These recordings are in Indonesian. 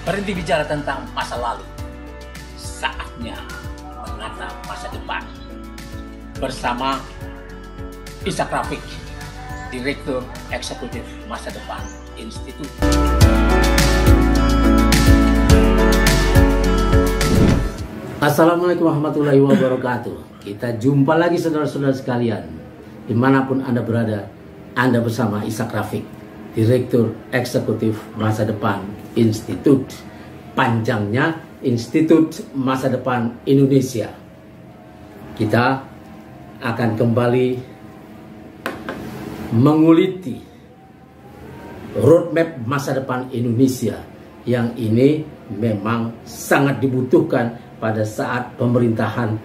Berhenti bicara tentang masa lalu. Saatnya menata masa depan. Bersama Ishak Rafiq, Direktur Eksekutif Masa Depan Institut. Assalamualaikum warahmatullahi wabarakatuh. Kita jumpa lagi saudara-saudara sekalian. Dimanapun Anda berada, Anda bersama Ishak Rafiq, Direktur Eksekutif Masa Depan Institut. Panjangnya Institut Masa Depan Indonesia. Kita akan kembali menguliti roadmap masa depan Indonesia yang ini memang sangat dibutuhkan pada saat pemerintahan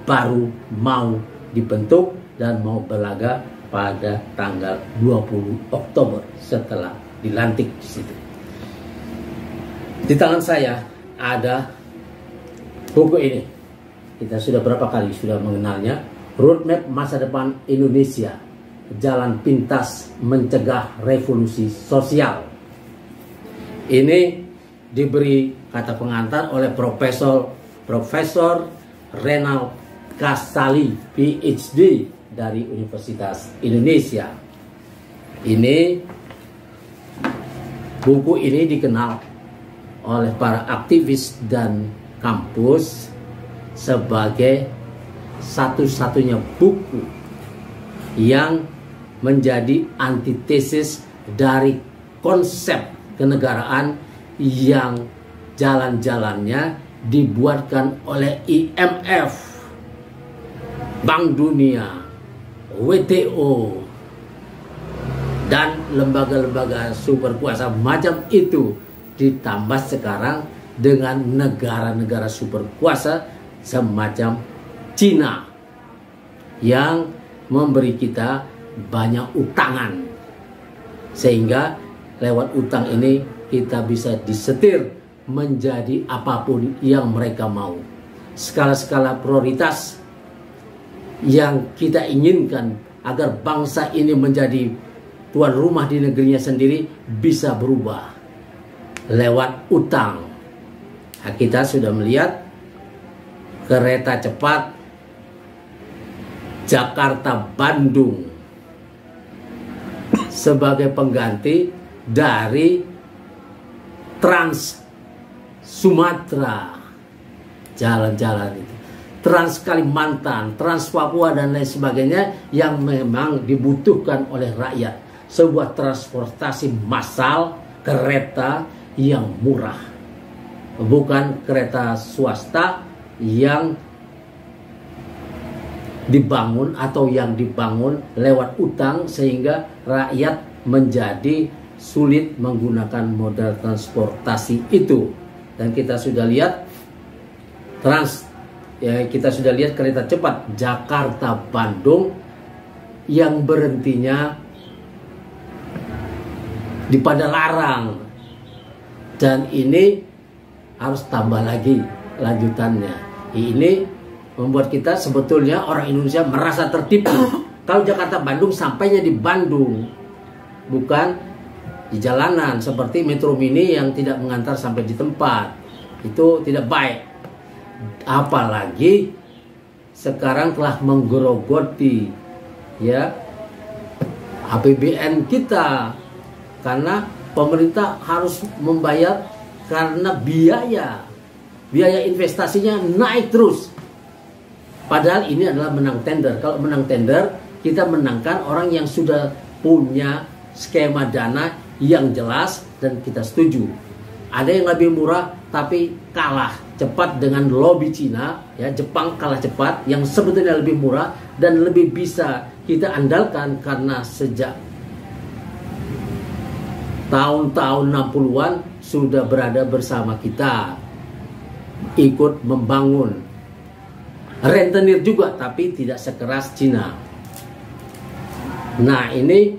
baru mau dibentuk dan mau berlaga pada tanggal 20 Oktober setelah dilantik di situ. Di tangan saya ada buku ini. Kita sudah berapa kali sudah mengenalnya, Roadmap Masa Depan Indonesia, Jalan Pintas Mencegah Revolusi Sosial. Ini diberi kata pengantar oleh Profesor Renald Kasali, PhD dari Universitas Indonesia. Buku ini dikenal oleh para aktivis dan kampus sebagai satu-satunya buku yang menjadi antitesis dari konsep kenegaraan yang jalan-jalannya dibuatkan oleh IMF, Bank Dunia, WTO, dan lembaga-lembaga super kuasa macam itu, ditambah sekarang dengan negara-negara super kuasa semacam Cina yang memberi kita banyak utangan, sehingga lewat utang ini kita bisa disetir menjadi apapun yang mereka mau. Skala-skala prioritas yang kita inginkan agar bangsa ini menjadi tuan rumah di negerinya sendiri bisa berubah lewat utang. Nah, kita sudah melihat kereta cepat Jakarta-Bandung sebagai pengganti dari Trans Sumatera, jalan-jalan itu, Trans Kalimantan, Trans Papua dan lain sebagainya yang memang dibutuhkan oleh rakyat. Sebuah transportasi massal, kereta yang murah, bukan kereta swasta yang dibangun atau yang dibangun lewat utang sehingga rakyat menjadi sulit menggunakan modal transportasi itu. Dan kita sudah lihat kita sudah lihat kereta cepat Jakarta-Bandung yang berhentinya di Padalarang, dan ini harus tambah lagi lanjutannya. Ini membuat kita sebetulnya orang Indonesia merasa tertipu. Kalau Jakarta-Bandung sampainya di Bandung, bukan di jalanan seperti Metro Mini yang tidak mengantar sampai di tempat. Itu tidak baik. Apalagi sekarang telah menggerogoti APBN kita, karena pemerintah harus membayar karena biaya investasinya naik terus. Padahal ini adalah menang tender. Kalau menang tender, kita menangkan orang yang sudah punya skema dana yang jelas dan kita setuju. Ada yang lebih murah tapi kalah cepat dengan lobby Cina, Jepang kalah cepat, yang sebetulnya lebih murah dan lebih bisa kita andalkan karena sejak tahun-tahun 60-an sudah berada bersama kita, ikut membangun. Rentenir juga, tapi tidak sekeras Cina. Nah, ini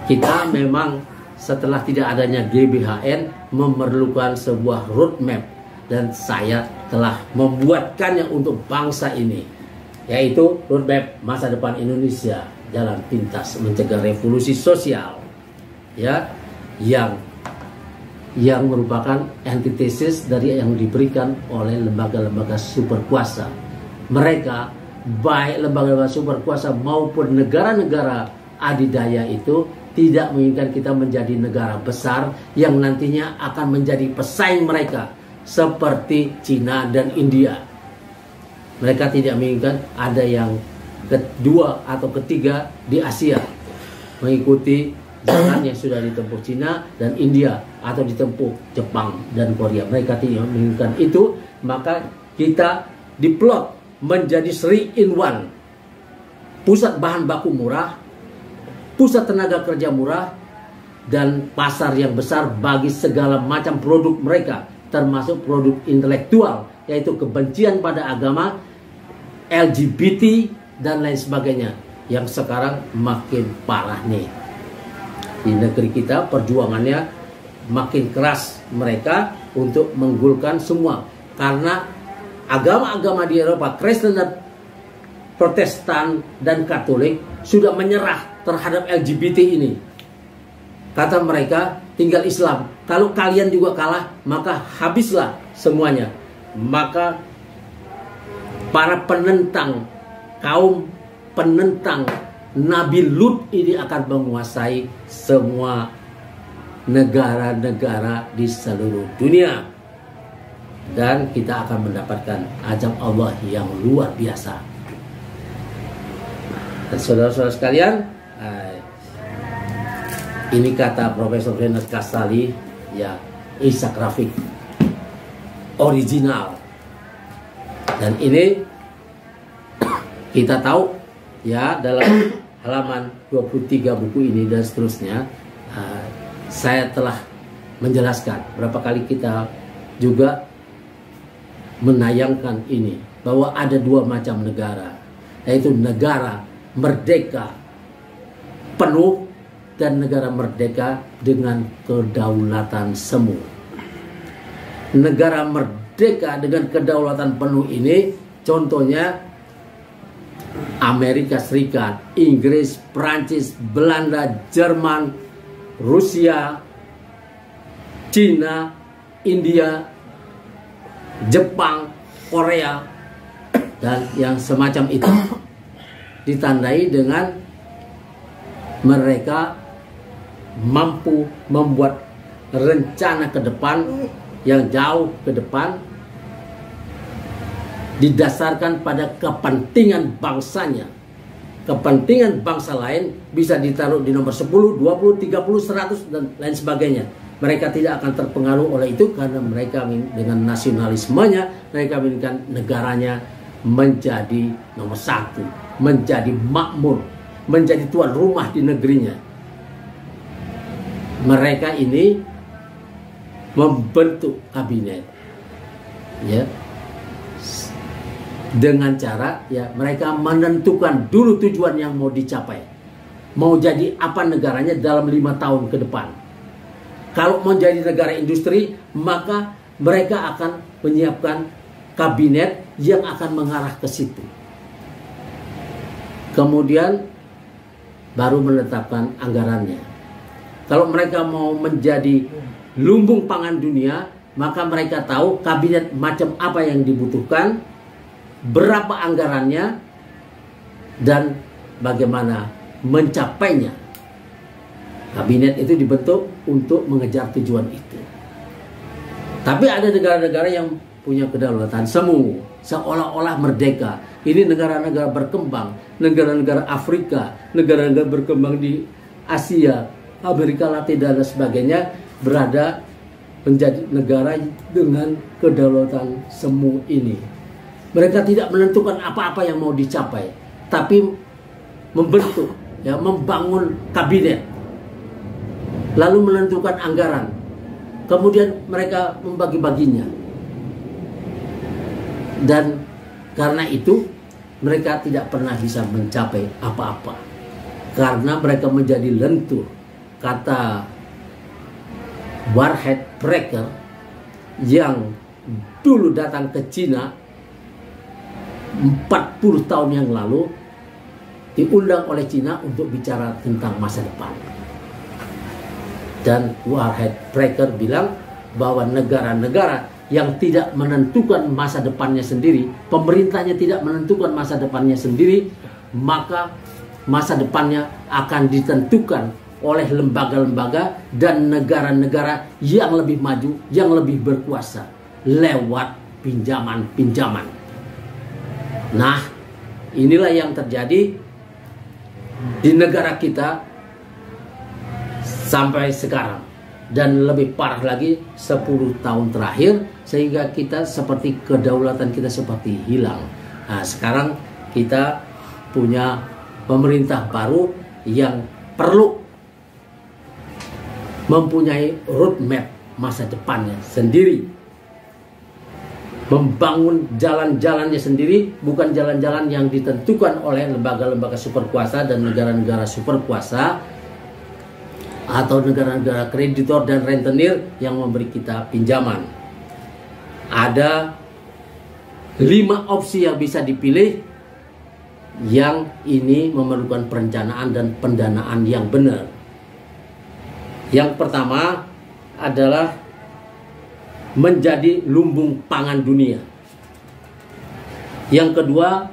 kita memang setelah tidak adanya GBHN memerlukan sebuah roadmap, dan saya telah membuatkannya untuk bangsa ini, yaitu Roadmap Masa Depan Indonesia, Jalan Pintas Mencegah Revolusi Sosial, yang yang merupakan antitesis dari yang diberikan oleh lembaga-lembaga superkuasa. Mereka, baik lembaga-lembaga superkuasa maupun negara-negara adidaya itu tidak menginginkan kita menjadi negara besar yang nantinya akan menjadi pesaing mereka seperti Cina dan India. Mereka tidak menginginkan ada yang kedua atau ketiga di Asia mengikuti jalan yang sudah ditempuh Cina dan India atau ditempuh Jepang dan Korea. Mereka tidak menginginkan itu, maka kita diplot menjadi 3-in-1. Pusat bahan baku murah, pusat tenaga kerja murah, dan pasar yang besar bagi segala macam produk mereka, termasuk produk intelektual, yaitu kebencian pada agama, LGBT, dan lain sebagainya, yang sekarang makin parah nih. Di negeri kita perjuangannya makin keras mereka untuk menggulkan semua, karena agama-agama di Eropa, Kristen dan Protestan dan Katolik sudah menyerah terhadap LGBT ini. Kata mereka, tinggal Islam. Kalau kalian juga kalah, maka habislah semuanya. Maka para penentang, kaum penentang Nabi Lut ini akan menguasai semua negara-negara di seluruh dunia. Dan kita akan mendapatkan azab Allah yang luar biasa. Dan saudara-saudara sekalian, ini kata Profesor Renat Kastali, ya, Ishak Rafiq, original. Dan ini kita tahu, ya, dalam halaman 23 buku ini dan seterusnya, saya telah menjelaskan berapa kali kita juga menayangkan ini, bahwa ada dua macam negara, yaitu negara merdeka penuh dan negara merdeka dengan kedaulatan semu. Negara merdeka dengan kedaulatan penuh ini contohnya Amerika Serikat, Inggris, Prancis, Belanda, Jerman, Rusia, Cina, India, Jepang, Korea, dan yang semacam itu. Ditandai dengan mereka mampu membuat rencana ke depan yang jauh ke depan, didasarkan pada kepentingan bangsanya. Kepentingan bangsa lain bisa ditaruh di nomor 10, 20, 30, 100 dan lain sebagainya. Mereka tidak akan terpengaruh oleh itu karena mereka dengan nasionalismenya, mereka menginginkan negaranya menjadi nomor 1, menjadi makmur, menjadi tuan rumah di negerinya. Mereka ini membentuk kabinet, ya, dengan cara, ya, mereka menentukan dulu tujuan yang mau dicapai, mau jadi apa negaranya dalam 5 tahun ke depan. Kalau mau jadi negara industri, maka mereka akan menyiapkan kabinet yang akan mengarah ke situ. Kemudian baru menetapkan anggarannya. Kalau mereka mau menjadi lumbung pangan dunia, maka mereka tahu kabinet macam apa yang dibutuhkan, berapa anggarannya, dan bagaimana mencapainya. Kabinet itu dibentuk untuk mengejar tujuan itu. Tapi ada negara-negara yang punya kedaulatan semu, seolah-olah merdeka. Ini negara-negara berkembang, negara-negara Afrika, negara-negara berkembang di Asia, Amerika Latin dan sebagainya, berada menjadi negara dengan kedaulatan semu ini. Mereka tidak menentukan apa-apa yang mau dicapai, tapi membentuk, ya, membangun kabinet, lalu menentukan anggaran, kemudian mereka membagi-baginya. Dan karena itu mereka tidak pernah bisa mencapai apa-apa, karena mereka menjadi lentur. Kata Warhead Brecker yang dulu datang ke Cina 40 tahun yang lalu, diundang oleh Cina untuk bicara tentang masa depan. Dan Warhead Breaker bilang bahwa negara-negara yang tidak menentukan masa depannya sendiri, pemerintahnya tidak menentukan masa depannya sendiri, maka masa depannya akan ditentukan oleh lembaga-lembaga dan negara-negara yang lebih maju, yang lebih berkuasa lewat pinjaman-pinjaman. Nah, inilah yang terjadi di negara kita sampai sekarang, dan lebih parah lagi 10 tahun terakhir, sehingga kita seperti kedaulatan kita seperti hilang. Nah, sekarang kita punya pemerintah baru yang perlu mempunyai roadmap masa depannya sendiri, membangun jalan-jalannya sendiri, bukan jalan-jalan yang ditentukan oleh lembaga-lembaga superkuasa dan negara-negara superkuasa atau negara-negara kreditor dan rentenir yang memberi kita pinjaman. Ada 5 opsi yang bisa dipilih, yang ini memerlukan perencanaan dan pendanaan yang benar. Yang pertama adalah menjadi lumbung pangan dunia. Yang kedua,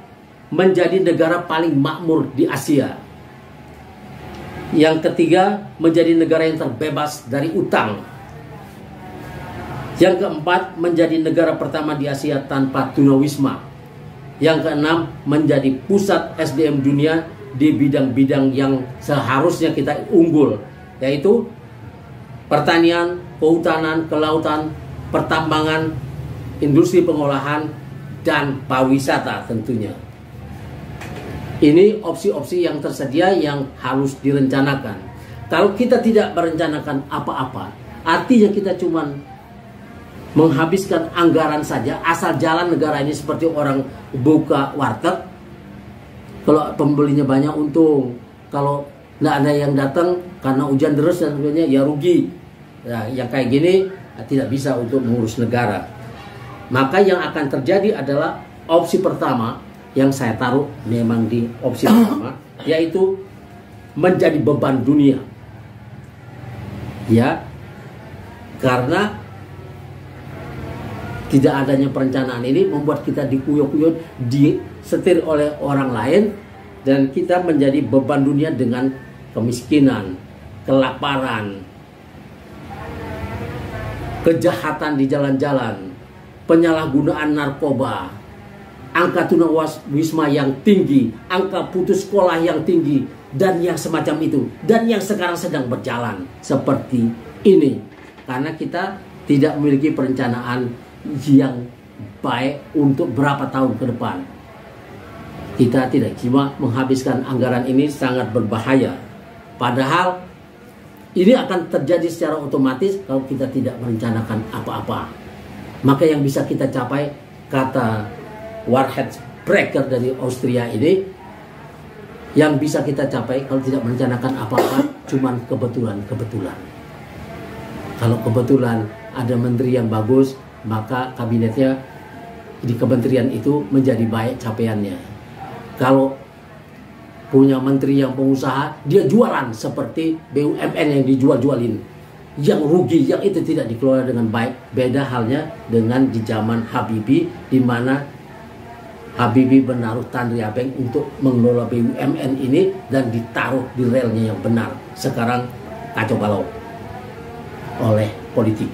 menjadi negara paling makmur di Asia. Yang ketiga, menjadi negara yang terbebas dari utang. Yang keempat, menjadi negara pertama di Asia tanpa tunawisma. Yang keenam, menjadi pusat SDM dunia di bidang-bidang yang seharusnya kita unggul, yaitu pertanian, kehutanan, kelautan, pertambangan, industri pengolahan, dan pariwisata tentunya. Ini opsi-opsi yang tersedia yang harus direncanakan. Kalau kita tidak merencanakan apa-apa, artinya kita cuma menghabiskan anggaran saja, asal jalan negara ini seperti orang buka warteg. Kalau pembelinya banyak untung, kalau nggak ada yang datang karena hujan deras dan sebagainya, ya rugi. Nah, yang kayak gini tidak bisa untuk mengurus negara. Maka yang akan terjadi adalah opsi pertama, yang saya taruh memang di opsi pertama, yaitu menjadi beban dunia. Ya, karena tidak adanya perencanaan ini membuat kita dikuyok-kuyok, disetir oleh orang lain, dan kita menjadi beban dunia dengan kemiskinan, kelaparan, kejahatan di jalan-jalan, penyalahgunaan narkoba, angka tunawisma yang tinggi, angka putus sekolah yang tinggi, dan yang semacam itu, dan yang sekarang sedang berjalan seperti ini, karena kita tidak memiliki perencanaan yang baik untuk berapa tahun ke depan. Kita tidak cuma menghabiskan anggaran ini sangat berbahaya, padahal ini akan terjadi secara otomatis kalau kita tidak merencanakan apa-apa. Maka yang bisa kita capai, kata Warhead Breaker dari Austria ini, yang bisa kita capai kalau tidak merencanakan apa-apa cuman kebetulan-kebetulan. Kalau kebetulan ada menteri yang bagus, maka kabinetnya di kementerian itu menjadi baik capaiannya. Kalau punya menteri yang pengusaha, dia jualan seperti BUMN yang dijual-jualin, yang rugi, yang itu tidak dikelola dengan baik. Beda halnya dengan di zaman Habibie, di mana Habibie menaruh Tandri Abeng untuk mengelola BUMN ini dan ditaruh di relnya yang benar. Sekarang kacau balau oleh politik,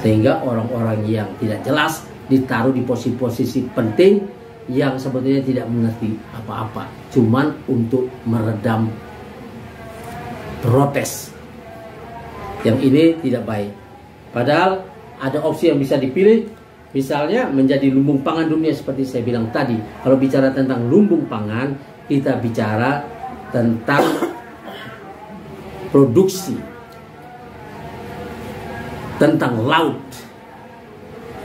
sehingga orang-orang yang tidak jelas ditaruh di posisi-posisi penting yang sebetulnya tidak mengerti apa-apa, cuman untuk meredam protes. Yang ini tidak baik. Padahal ada opsi yang bisa dipilih, misalnya menjadi lumbung pangan dunia seperti saya bilang tadi. Kalau bicara tentang lumbung pangan, kita bicara tentang produksi, tentang laut,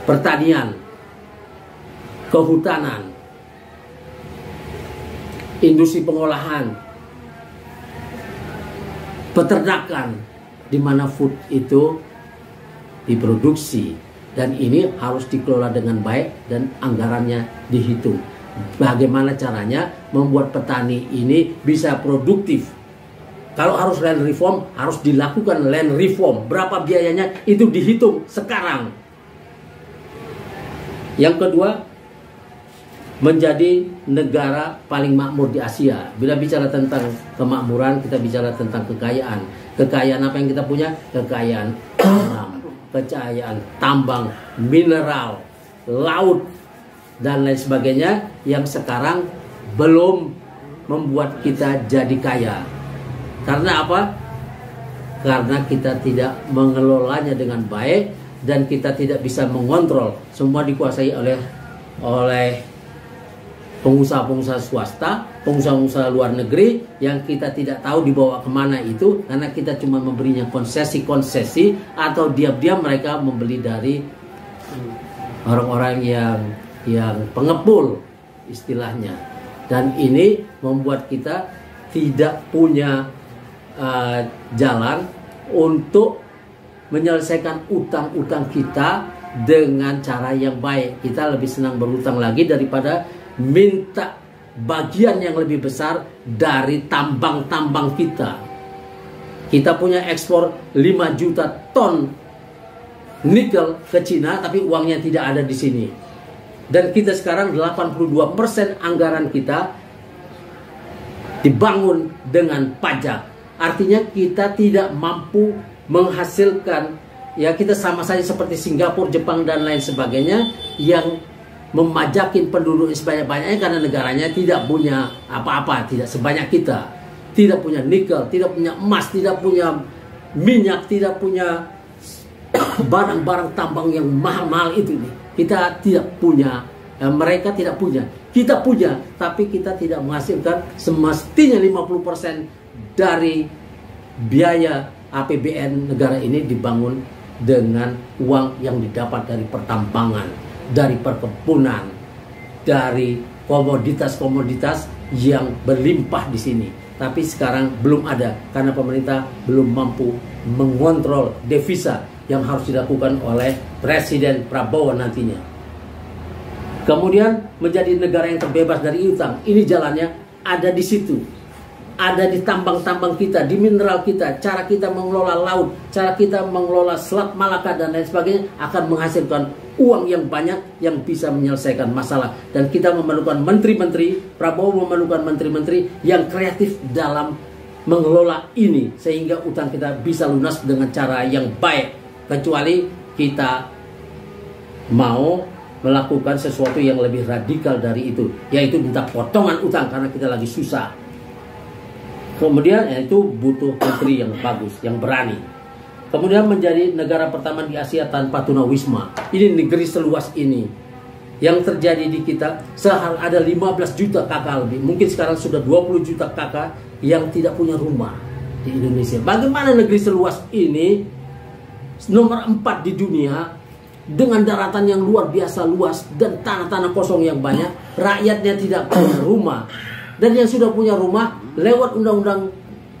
pertanian, kehutanan, industri pengolahan, peternakan, di mana food itu diproduksi, dan ini harus dikelola dengan baik dan anggarannya dihitung. Bagaimana caranya membuat petani ini bisa produktif Kalau harus land reform, harus dilakukan land reform. Berapa biayanya itu dihitung sekarang. Yang kedua, menjadi negara paling makmur di Asia. Bila bicara tentang kemakmuran, kita bicara tentang kekayaan. Kekayaan apa yang kita punya? Kekayaan alam, kekayaan tambang, mineral, laut, dan lain sebagainya yang sekarang belum membuat kita jadi kaya. Karena apa? Karena kita tidak mengelolanya dengan baik dan kita tidak bisa mengontrol. Semua dikuasai oleh pengusaha-pengusaha swasta, pengusaha-pengusaha luar negeri yang kita tidak tahu dibawa kemana itu, karena kita cuma memberinya konsesi-konsesi atau diam-diam mereka membeli dari orang-orang yang pengepul istilahnya. Dan ini membuat kita tidak punya jalan untuk menyelesaikan utang-utang kita dengan cara yang baik. Kita lebih senang berutang lagi daripada minta bagian yang lebih besar dari tambang-tambang kita. Kita punya ekspor 5 juta ton nikel ke Cina, tapi uangnya tidak ada di sini. Dan kita sekarang 82% anggaran kita dibangun dengan pajak. Artinya kita tidak mampu menghasilkan, ya kita sama saja seperti Singapura, Jepang dan lain sebagainya yang memajakin penduduk sebanyak-banyaknya karena negaranya tidak punya apa-apa, tidak sebanyak kita. Tidak punya nikel, tidak punya emas, tidak punya minyak, tidak punya barang-barang tambang yang mahal-mahal itu. Kita tidak punya, mereka tidak punya. Kita punya, tapi kita tidak menghasilkan semestinya 50% dari biaya APBN negara ini dibangun dengan uang yang didapat dari pertambangan, dari perkebunan, dari komoditas-komoditas yang berlimpah di sini. Tapi sekarang belum ada karena pemerintah belum mampu mengontrol devisa yang harus dilakukan oleh Presiden Prabowo nantinya. Kemudian menjadi negara yang terbebas dari utang. Ini jalannya ada di situ. Ada di tambang-tambang kita, di mineral kita, cara kita mengelola laut, cara kita mengelola Selat Malaka dan lain sebagainya akan menghasilkan uang yang banyak yang bisa menyelesaikan masalah. Dan kita memerlukan menteri-menteri, Prabowo memerlukan menteri-menteri yang kreatif dalam mengelola ini sehingga utang kita bisa lunas dengan cara yang baik. Kecuali kita mau melakukan sesuatu yang lebih radikal dari itu, yaitu minta potongan utang karena kita lagi susah. Kemudian itu butuh menteri yang bagus, yang berani. Kemudian menjadi negara pertama di Asia tanpa tunawisma. Ini negeri seluas ini. Yang terjadi di kita, ada 15 juta kakak lebih. Mungkin sekarang sudah 20 juta kakak yang tidak punya rumah di Indonesia. Bagaimana negeri seluas ini, nomor 4 di dunia, dengan daratan yang luar biasa luas dan tanah-tanah kosong yang banyak, rakyatnya tidak punya rumah. Dan yang sudah punya rumah, lewat undang-undang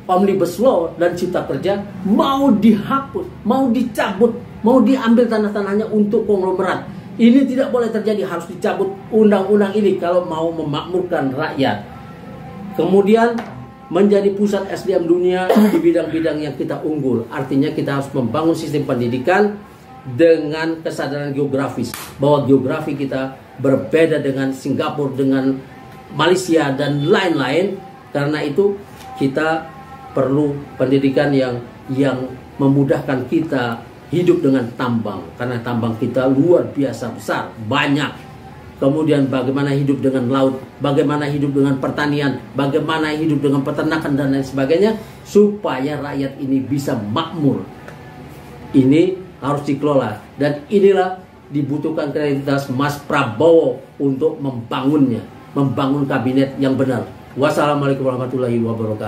Omnibus Law dan Cipta Kerja, mau dihapus, mau dicabut, mau diambil tanah-tanahnya untuk konglomerat. Ini tidak boleh terjadi, harus dicabut undang-undang ini kalau mau memakmurkan rakyat. Kemudian menjadi pusat SDM dunia di bidang-bidang yang kita unggul. Artinya kita harus membangun sistem pendidikan dengan kesadaran geografis. Bahwa geografi kita berbeda dengan Singapura, dengan Malaysia dan lain-lain. Karena itu kita perlu pendidikan yang memudahkan kita hidup dengan tambang, karena tambang kita luar biasa besar, banyak. Kemudian bagaimana hidup dengan laut, bagaimana hidup dengan pertanian, bagaimana hidup dengan peternakan dan lain sebagainya, supaya rakyat ini bisa makmur. Ini harus dikelola, dan inilah dibutuhkan kreativitas Mas Prabowo untuk membangunnya, membangun kabinet yang benar. Wassalamualaikum warahmatullahi wabarakatuh.